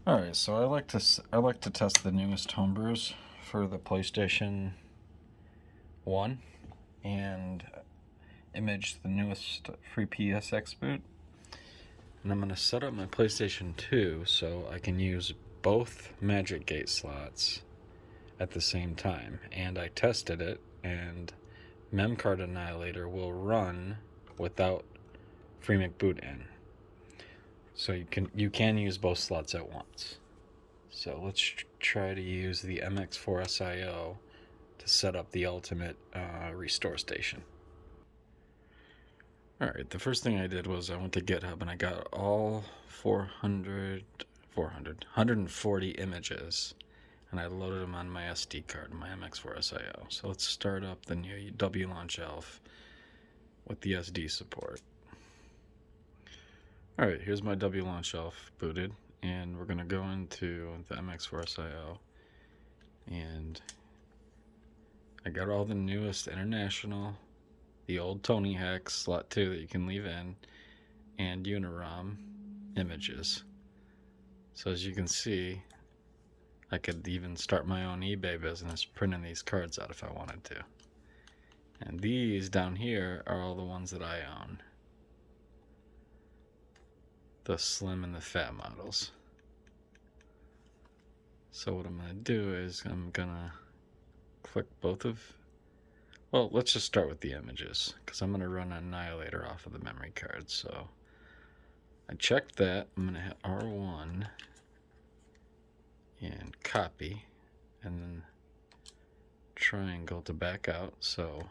Alright, so I like to test the newest homebrews for the PlayStation 1 and image the newest FreePSXBoot. And I'm going to set up my PlayStation 2 so I can use both Magic Gate slots at the same time. And I tested it, and MemCard Annihilator will run without FreePSXBoot in. So you can use both slots at once. So let's try to use the MX4SIO to set up the ultimate restore station. Alright, the first thing I did was I went to GitHub and I got all 140 images, and I loaded them on my SD card, my MX4SIO. So let's start up the new wLaunchELF with the SD support. Alright, here's my wLaunchELF booted, and we're going to go into the MX4SIO, and I got all the newest international, the old Tony Hex slot 2 that you can leave in, and Unirom images. So as you can see, I could even start my own eBay business printing these cards out if I wanted to. And these down here are all the ones that I own. The slim and the fat models. So what I'm going to do is I'm going to click both of, well, let's just start with the images, because I'm going to run Annihilator off of the memory card. So I checked that. I'm going to hit R1 and copy, and then triangle to back out. So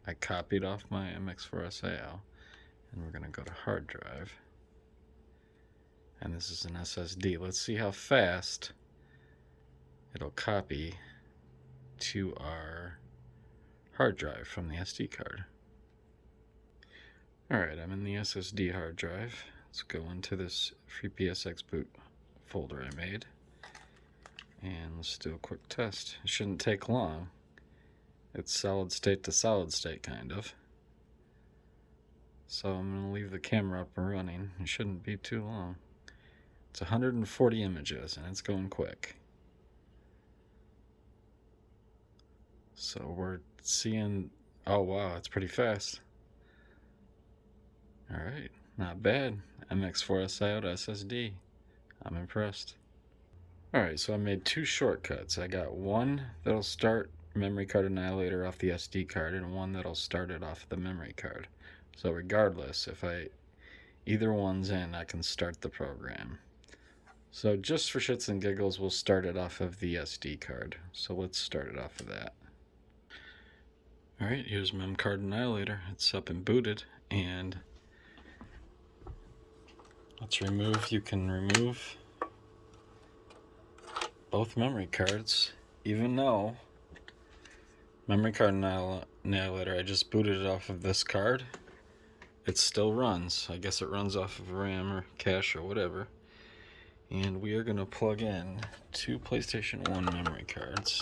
I copied off my MX4SIO, and we're going to go to hard drive. And this is an SSD. Let's see how fast it'll copy to our hard drive from the SD card. Alright, I'm in the SSD hard drive. Let's go into this FreePSXBoot folder I made, and let's do a quick test. It shouldn't take long. It's solid state to solid state, kind of. So I'm going to leave the camera up and running. It shouldn't be too long. It's 140 images, and it's going quick. So we're seeing, oh wow, it's pretty fast. Alright, not bad. MX4SIO to SSD. I'm impressed. Alright, so I made two shortcuts. I got one that'll start memory card Annihilator off the SD card, and one that'll start it off the memory card. So regardless, if either one's in, I can start the program. So just for shits and giggles, we'll start it off of the SD card. So let's start it off of that. Alright, here's MemCard Annihilator. It's up and booted, and you can remove both memory cards, even though memory card Annihilator, I just booted it off of this card. It still runs. I guess it runs off of RAM or cache or whatever. And we are going to plug in two PlayStation 1 memory cards.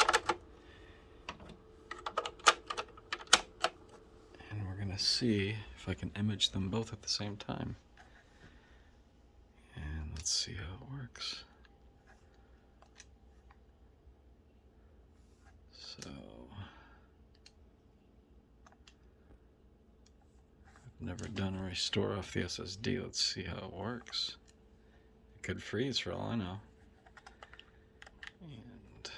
And we're going to see if I can image them both at the same time. And let's see how it works. So I've never done a restore off the SSD. Let's see how it works. It could freeze for all I know. And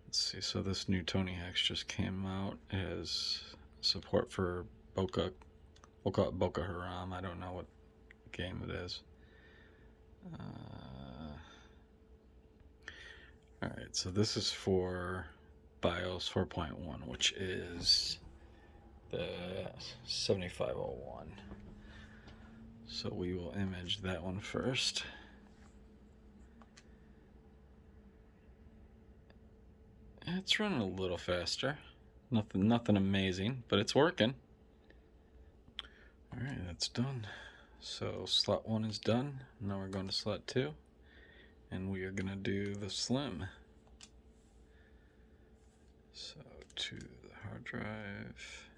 let's see, so this new Tony Hex just came out as support for Boca. We'll call it Boko Haram. I don't know what game it is. Alright, so this is for BIOS 4.1, which is the 7501. So we will image that one first. It's running a little faster. Nothing amazing, but it's working. Alright, that's done. So slot 1 is done. Now we're going to slot 2. And we are going to do the slim. So to the hard drive.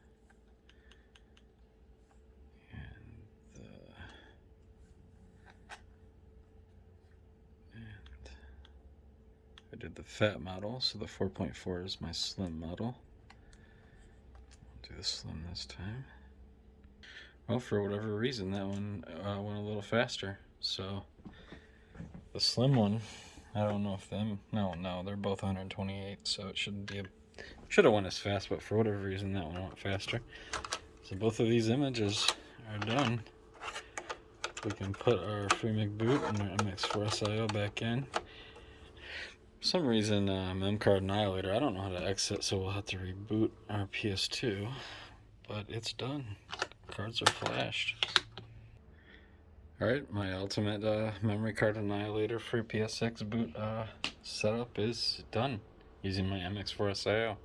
And did the fat model, so the 4.4 is my slim model. I'll do the slim this time. Well, for whatever reason, that one went a little faster. So the slim one, I don't know if no, they're both 128, so it shouldn't be should have went as fast, but for whatever reason, that one went faster. So both of these images are done. We can put our FreePSXBoot and our MX4SIO back in. For some reason, MemCard Annihilator, I don't know how to exit, so we'll have to reboot our PS2. But it's done. Cards are flashed. Alright, my ultimate memory card Annihilator FreePSXBoot setup is done using my MX4SIO.